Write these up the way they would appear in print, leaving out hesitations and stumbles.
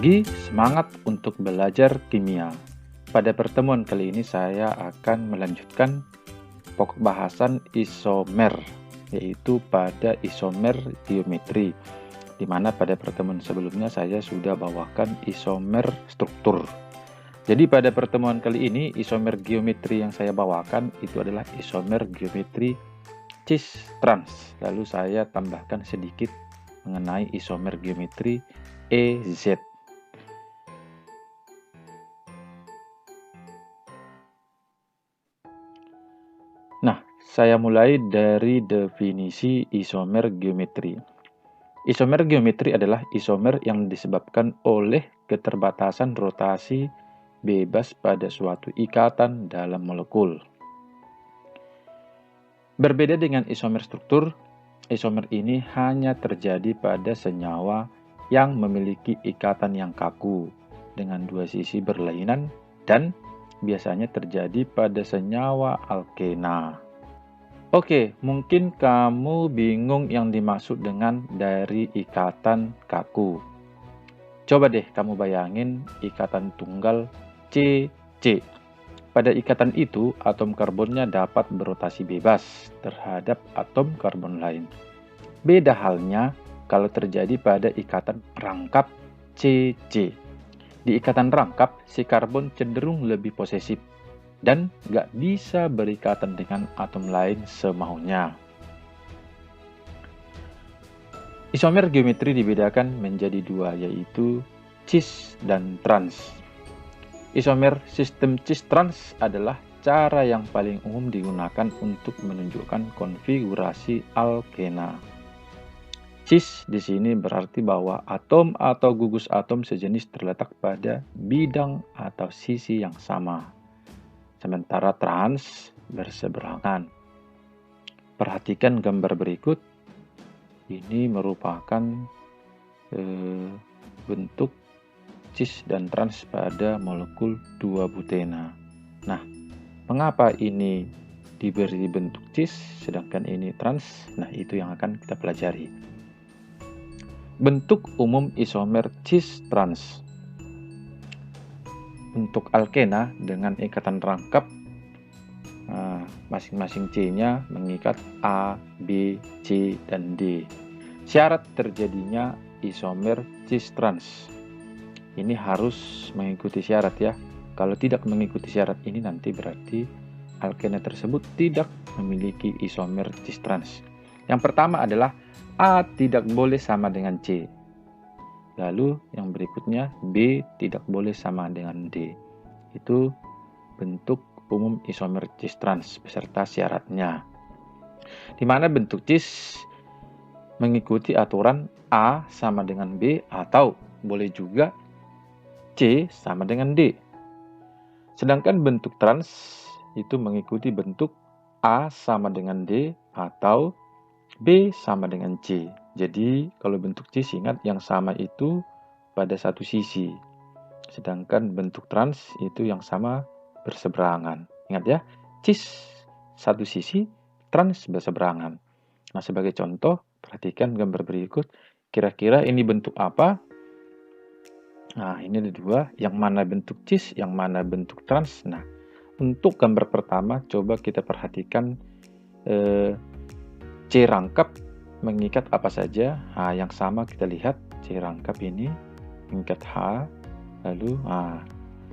pagi, semangat untuk belajar kimia. Pada pertemuan kali ini saya akan melanjutkan pokok bahasan isomer, yaitu pada isomer geometri, di mana pada pertemuan sebelumnya saya sudah bawakan isomer struktur. Jadi pada pertemuan kali ini isomer geometri yang saya bawakan itu adalah isomer geometri cis-trans. Lalu saya tambahkan sedikit mengenai isomer geometri EZ. Nah, saya mulai dari definisi isomer geometri. Isomer geometri adalah isomer yang disebabkan oleh keterbatasan rotasi bebas pada suatu ikatan dalam molekul. Berbeda dengan isomer struktur, isomer ini hanya terjadi pada senyawa yang memiliki ikatan yang kaku dengan dua sisi berlainan dan biasanya terjadi pada senyawa alkena. Oke, mungkin kamu bingung yang dimaksud dengan dari ikatan kaku. Coba deh kamu bayangin ikatan tunggal CC. Pada ikatan itu, atom karbonnya dapat berotasi bebas terhadap atom karbon lain. Beda halnya kalau terjadi pada ikatan rangkap CC. Di ikatan rangkap, si karbon cenderung lebih posesif dan nggak bisa berikatan dengan atom lain semaunya. Isomer geometri dibedakan menjadi dua, yaitu cis dan trans. Isomer sistem cis-trans adalah cara yang paling umum digunakan untuk menunjukkan konfigurasi alkena. Cis di sini berarti bahwa atom atau gugus atom sejenis terletak pada bidang atau sisi yang sama, sementara trans berseberangan. Perhatikan gambar berikut. Ini merupakan bentuk cis dan trans pada molekul 2-butena. Nah, mengapa ini diberi bentuk cis sedangkan ini trans? Nah, itu yang akan kita pelajari. Bentuk umum isomer cis-trans. Untuk alkena dengan ikatan rangkap, masing-masing C-nya mengikat A, B, C, dan D. Syarat terjadinya isomer cis-trans. Ini harus mengikuti syarat ya. Kalau tidak mengikuti syarat ini nanti berarti alkena tersebut tidak memiliki isomer cis-trans. Yang pertama adalah A tidak boleh sama dengan C. Lalu yang berikutnya B tidak boleh sama dengan D. Itu bentuk umum isomer cis-trans beserta syaratnya. Di mana bentuk cis mengikuti aturan A sama dengan B atau boleh juga C sama dengan D. Sedangkan bentuk trans itu mengikuti bentuk A sama dengan D atau B sama dengan C. Jadi kalau bentuk cis ingat yang sama itu pada satu sisi. Sedangkan bentuk trans itu yang sama berseberangan. Ingat ya, cis satu sisi, trans berseberangan. Nah, sebagai contoh, perhatikan gambar berikut. Kira-kira ini bentuk apa? Nah, ini ada dua, yang mana bentuk cis, yang mana bentuk trans. Nah, untuk gambar pertama, coba kita perhatikan C rangkap mengikat apa saja. Nah, yang sama kita lihat C rangkap ini mengikat H. Lalu,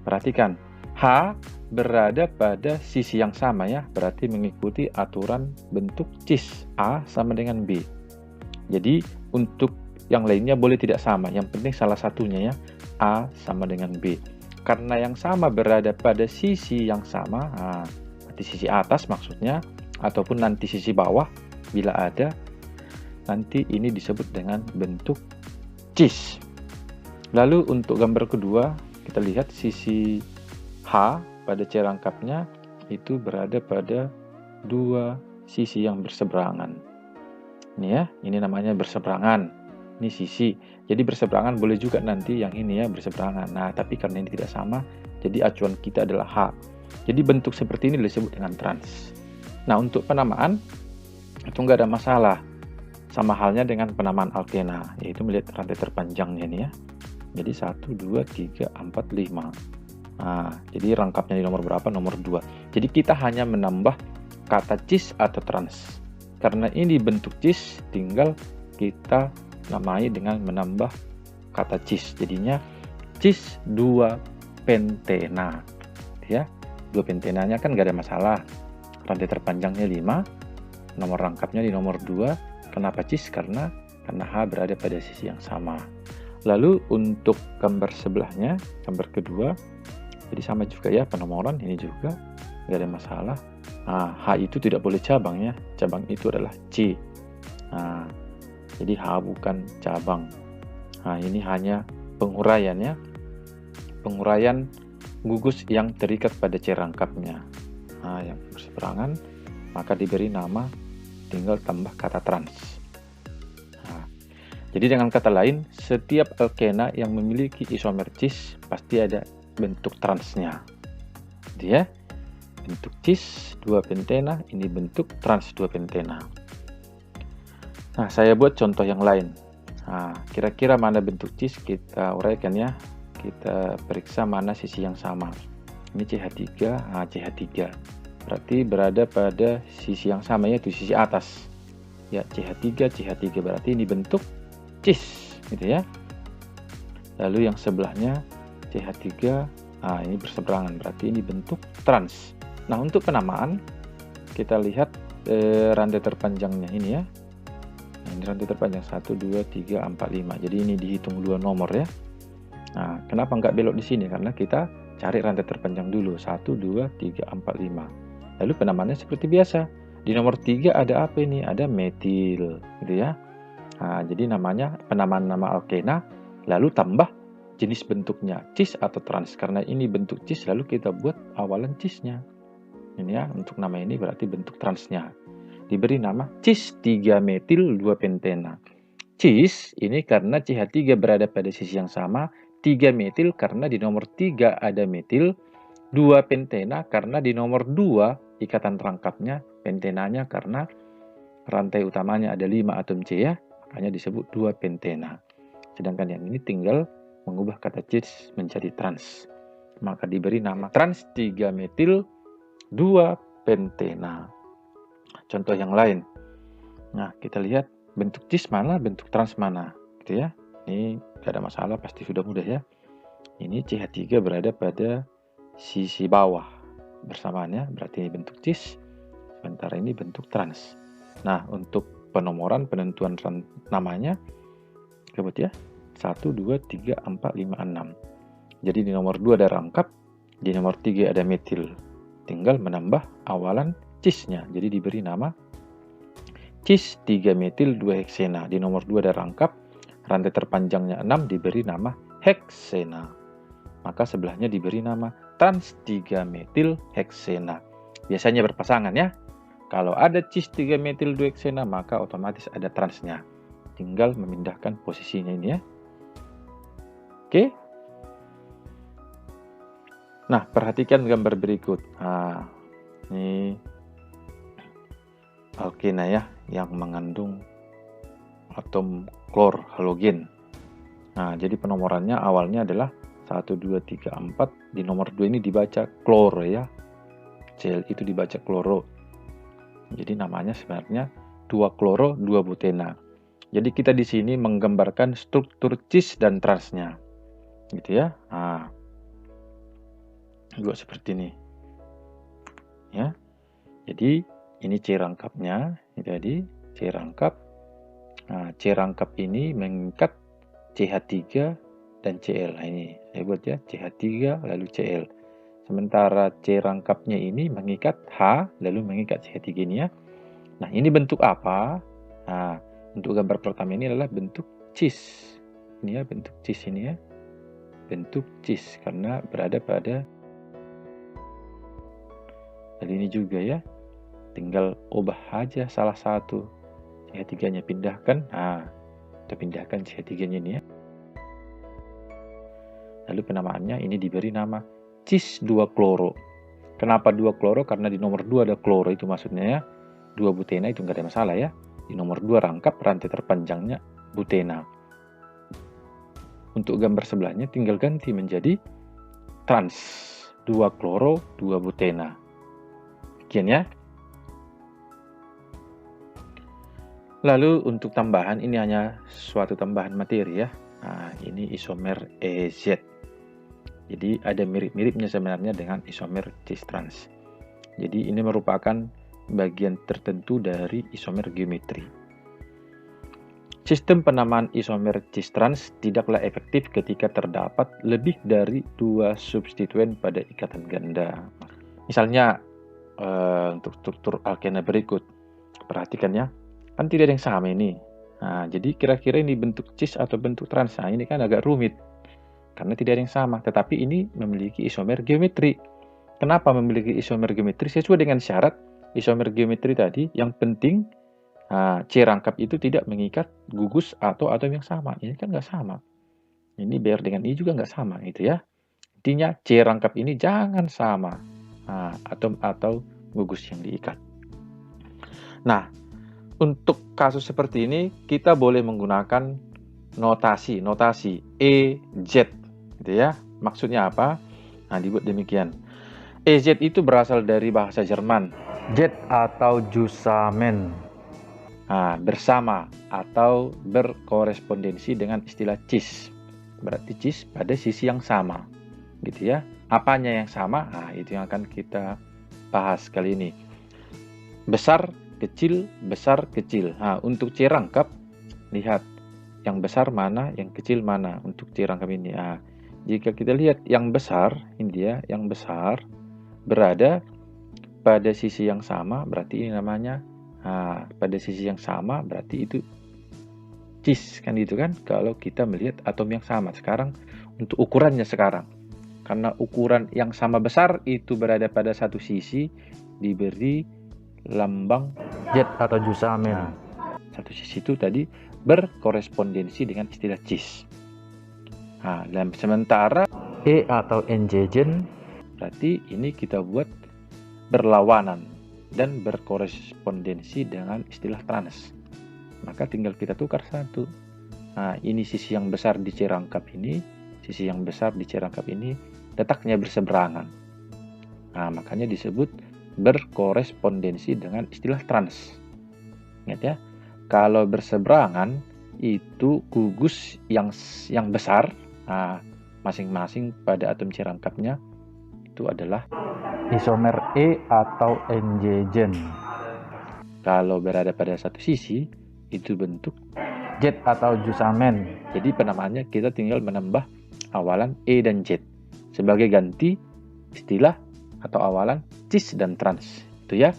perhatikan H berada pada sisi yang sama ya, berarti mengikuti aturan bentuk cis A sama dengan B. Jadi untuk yang lainnya boleh tidak sama, yang penting salah satunya ya, A sama dengan B. Karena yang sama berada pada sisi yang sama, di sisi atas maksudnya, ataupun nanti sisi bawah bila ada, nanti ini disebut dengan bentuk cis. Lalu untuk gambar kedua, kita lihat sisi H pada C rangkapnya itu berada pada dua sisi yang berseberangan. Ini ya, ini namanya berseberangan. Ini sisi. Jadi berseberangan boleh juga nanti yang ini ya berseberangan. Nah, tapi karena ini tidak sama, jadi acuan kita adalah H. Jadi bentuk seperti ini disebut dengan trans. Nah, untuk penamaan itu nggak ada masalah. Sama halnya dengan penamaan alkena, yaitu melihat rantai terpanjangnya ini ya. Jadi 1, 2, 3, 4, 5. Nah, jadi rangkapnya di nomor berapa? Nomor 2. Jadi kita hanya menambah kata cis atau trans. Karena ini bentuk cis, tinggal kita namai dengan menambah kata cis. Jadinya cis 2 pentena. Ya, 2 pentenanya kan gak ada masalah. Rantai terpanjangnya 5, nomor rangkapnya di nomor 2. Kenapa cis? Karena H berada pada sisi yang sama. Lalu untuk gambar sebelahnya, gambar kedua, jadi sama juga ya penomoran, ini juga gak ada masalah. Nah, H itu tidak boleh cabang ya, cabang itu adalah C. Nah, jadi H bukan cabang. Nah, ini hanya penguraian ya, penguraian gugus yang terikat pada C rangkapnya. Nah, yang berseberangan maka diberi nama, tinggal tambah kata trans. Nah, jadi dengan kata lain, setiap alkena yang memiliki isomer cis pasti ada bentuk transnya. Dia bentuk cis 2 pentena, ini bentuk trans 2 pentena. Nah, saya buat contoh yang lain. Nah, kira-kira mana bentuk cis, kita uraikan ya. Kita periksa mana sisi yang sama. Ini CH3, nah CH3. Berarti berada pada sisi yang sama, yaitu sisi atas. Ya, CH3 berarti ini bentuk cis, gitu ya. Lalu yang sebelahnya CH3, nah ini berseberangan, berarti ini bentuk trans. Nah, untuk penamaan kita lihat rantai terpanjangnya ini ya. Nah, ini rantai terpanjang 1, 2, 3, 4, 5. Jadi ini dihitung 2 nomor ya. Nah, kenapa nggak belok di sini? Karena kita cari rantai terpanjang dulu. 1, 2, 3, 4, 5. Lalu penamaannya seperti biasa. Di nomor 3 ada apa ini? Ada metil, gitu ya. Nah, jadi namanya penamaan nama alkena, lalu tambah jenis bentuknya, cis atau trans. Karena ini bentuk cis, lalu kita buat awalan cisnya. Ini ya, untuk nama ini berarti bentuk transnya. Diberi nama cis 3 metil 2 pentena. Cis ini karena CH3 berada pada sisi yang sama, 3 metil karena di nomor 3 ada metil, 2 pentena karena di nomor 2 ikatan rangkapnya, pentenanya karena rantai utamanya ada 5 atom C ya, makanya disebut 2 pentena. Sedangkan yang ini tinggal mengubah kata cis menjadi trans. Maka diberi nama trans 3 metil 2 pentena. Contoh yang lain. Nah, kita lihat bentuk cis mana, bentuk trans mana, gitu ya. Ini tidak ada masalah, pasti sudah mudah ya. Ini CH3 berada pada sisi bawah bersamaannya, berarti ini bentuk cis, sementara ini bentuk trans. Nah, untuk penomoran penentuan namanya, sebut ya, 1, 2, 3, 4, 5, 6. Jadi di nomor 2 ada rangkap, di nomor 3 ada metil. Tinggal menambah awalan cisnya, jadi diberi nama cis 3 metil 2 heksena. Di nomor 2 ada rangkap, rantai terpanjangnya 6, diberi nama heksena. Maka sebelahnya diberi nama trans 3 metil heksena. Biasanya berpasangan ya. Kalau ada cis 3 metil 2 heksena, maka otomatis ada transnya. Tinggal memindahkan posisinya ini ya. Oke. Nah, perhatikan gambar berikut. Nah, ini alkena ya, yang mengandung atom klor halogen. Nah, jadi penomorannya awalnya adalah 1, 2, 3, 4. Di nomor 2 ini dibaca klor ya. Cl itu dibaca kloro. Jadi namanya sebenarnya 2 kloro 2 butena. Jadi kita di sini menggambarkan struktur cis dan transnya. Gitu ya. Nah, juga seperti ini. Ya. Jadi ini C rangkapnya. Jadi C rangkap. Nah, C rangkap ini mengikat CH3 dan Cl. Nah, ini saya buat ya, CH3 lalu Cl. Sementara C rangkapnya ini mengikat H lalu mengikat CH3 ini ya. Nah, ini bentuk apa? Nah, untuk gambar pertama ini adalah bentuk cis. Ini ya, bentuk cis ini ya. Bentuk cis karena berada pada. Jadi ini juga ya. Tinggal ubah aja salah satu. CH3-nya pindahkan. Nah, kita pindahkan CH3-nya ini ya. Lalu penamaannya ini diberi nama cis 2 kloro. Kenapa 2 kloro? Karena di nomor 2 ada kloro, itu maksudnya ya. 2 butena itu nggak ada masalah ya. Di nomor 2 rangkap rantai terpanjangnya butena. untuk gambar sebelahnya tinggal ganti menjadi trans, 2-kloro 2-butena. Demikian ya. Lalu untuk tambahan, ini hanya suatu tambahan materi ya. Nah, ini isomer EZ. Jadi ada mirip-miripnya sebenarnya dengan isomer cis-trans. Jadi ini merupakan bagian tertentu dari isomer geometri. Sistem penamaan isomer cis-trans tidaklah efektif ketika terdapat lebih dari 2 substituen pada ikatan ganda. Misalnya untuk struktur alkena berikut, perhatikan ya, kan tidak ada yang sama ini. Nah, jadi kira-kira ini bentuk cis atau bentuk trans. Nah, ini kan agak rumit karena tidak ada yang sama, tetapi ini memiliki isomer geometri. Kenapa memiliki isomer geometri? Sesuai dengan syarat isomer geometri tadi, yang penting C rangkap itu tidak mengikat gugus atau atom yang sama. Ini kan nggak sama. Ini Br dengan I juga nggak sama, gitu ya. Intinya C rangkap ini jangan sama atom atau gugus yang diikat. Nah, untuk kasus seperti ini kita boleh menggunakan notasi EZ, gitu ya. Maksudnya apa? Nah, dibuat demikian. EZ itu berasal dari bahasa Jerman, Z atau zusammen. Bersama atau berkorespondensi dengan istilah cis. Berarti cis pada sisi yang sama, gitu ya. Apanya yang sama? Nah, itu yang akan kita bahas kali ini. Besar, kecil, besar, kecil. Nah, untuk C rangkap, lihat yang besar mana, yang kecil mana untuk C rangkap ini. Nah, jika kita lihat yang besar, ini dia, yang besar berada pada sisi yang sama, berarti ini namanya pada sisi yang sama berarti itu cis, kan gitu kan, kalau kita melihat atom yang sama. Sekarang untuk ukurannya sekarang, karena ukuran yang sama besar itu berada pada satu sisi, diberi lambang Z atau zusammen. Satu sisi itu tadi berkorespondensi dengan istilah cis. Dan sementara E atau NJgen berarti ini kita buat berlawanan dan berkorespondensi dengan istilah trans. Maka tinggal kita tukar satu. Ini sisi yang besar di C rangkap ini, sisi yang besar di C rangkap ini letaknya berseberangan. Makanya disebut berkorespondensi dengan istilah trans. Ingat ya, kalau berseberangan itu gugus yang besar, masing-masing pada atom C rangkapnya itu adalah isomer E atau NJgen. Kalau berada pada satu sisi, itu bentuk Z atau zusammen. Jadi penamaannya kita tinggal menambah awalan E dan Z sebagai ganti istilah atau awalan cis dan trans. Itu ya.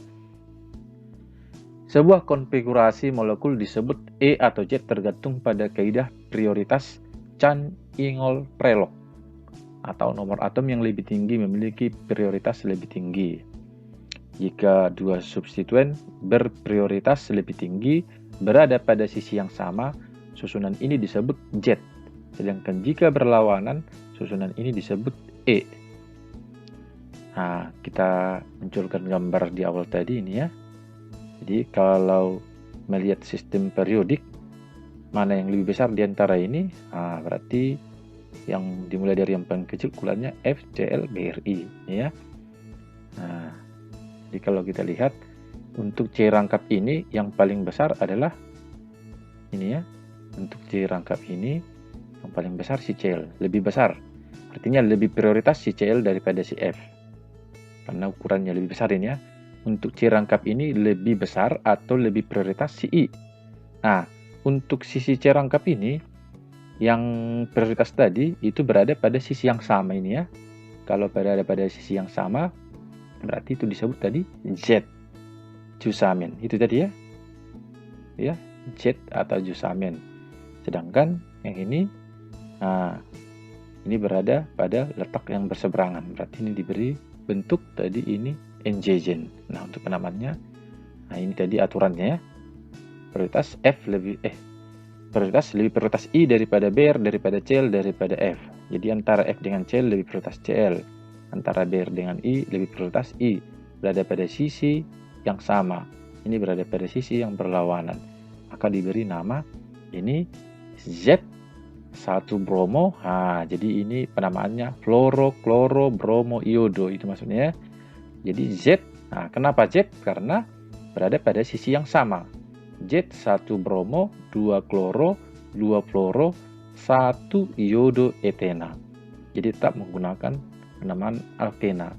Sebuah konfigurasi molekul disebut E atau Z tergantung pada kaidah prioritas Chan-Ingold-Prelog, atau nomor atom yang lebih tinggi memiliki prioritas lebih tinggi. Jika dua substituen berprioritas lebih tinggi berada pada sisi yang sama, susunan ini disebut Z. Sedangkan jika berlawanan, susunan ini disebut E. Kita munculkan gambar di awal tadi ini ya. Jadi kalau melihat sistem periodik, mana yang lebih besar di antara ini? Berarti yang dimulai dari yang paling kecil ukurannya FCl BRI ya. Jadi kalau kita lihat untuk C rangkap ini yang paling besar adalah ini ya. Untuk C rangkap ini yang paling besar si Cl, lebih besar. Artinya lebih prioritas si Cl daripada si F. Karena ukurannya lebih besar ini ya. Untuk C rangkap ini lebih besar atau lebih prioritas si I. Untuk sisi C rangkap ini yang prioritas tadi itu berada pada sisi yang sama ini ya. Kalau berada pada sisi yang sama berarti itu disebut tadi Z zusammen. Itu tadi ya. Ya, Z atau zusammen. Sedangkan yang ini ini berada pada letak yang berseberangan. Berarti ini diberi bentuk tadi ini NJgen. Nah, untuk penamaannya ini tadi aturannya ya. Prioritas F lebih prioritas I daripada Br, daripada Cl, daripada F. Jadi antara F dengan Cl lebih prioritas Cl. Antara Br dengan I lebih prioritas I. Berada pada sisi yang sama. Ini berada pada sisi yang berlawanan. Maka diberi nama ini Z satu bromo. Nah, jadi ini penamaannya fluoro, kloro, bromo, iodo itu maksudnya. Jadi Z. Nah, kenapa Z? Karena berada pada sisi yang sama. Z 1 bromo, 2 kloro, 2 fluoro, 1 iodo etena. Jadi tetap menggunakan penamaan alkena,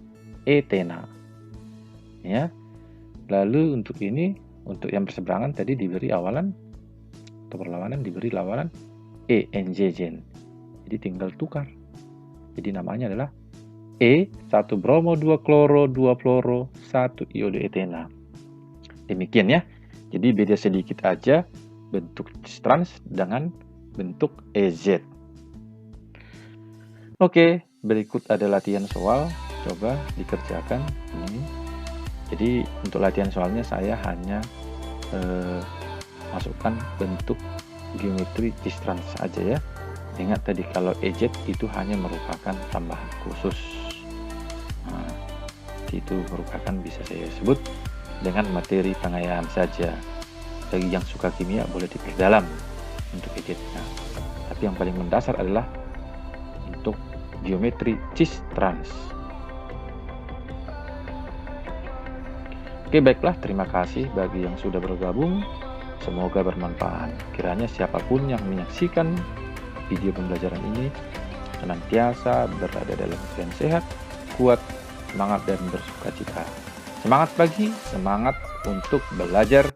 etena. Ya. Lalu untuk ini, untuk yang berseberangan tadi diberi awalan atau perlawanan diberi lawanan ENJ. Jadi tinggal tukar. Jadi namanya adalah E 1 bromo, 2 kloro, 2 fluoro, 1 iodo etena. Demikian ya. Jadi beda sedikit aja bentuk cis trans dengan bentuk EZ. Oke, berikut ada latihan soal. Coba dikerjakan ini. Jadi untuk latihan soalnya saya hanya masukkan bentuk geometri cis trans saja ya. Ingat tadi kalau EZ itu hanya merupakan tambahan khusus. Nah, itu merupakan bisa saya sebut dengan materi pengayaan saja. Bagi yang suka kimia boleh diperdalam untuk EZ-nya. Tapi yang paling mendasar adalah untuk geometri cis trans. Oke, baiklah, terima kasih bagi yang sudah bergabung. Semoga bermanfaat. Kiranya siapapun yang menyaksikan video pembelajaran ini senantiasa berada dalam keadaan sehat, kuat, semangat, dan bersukacita. Semangat pagi, semangat untuk belajar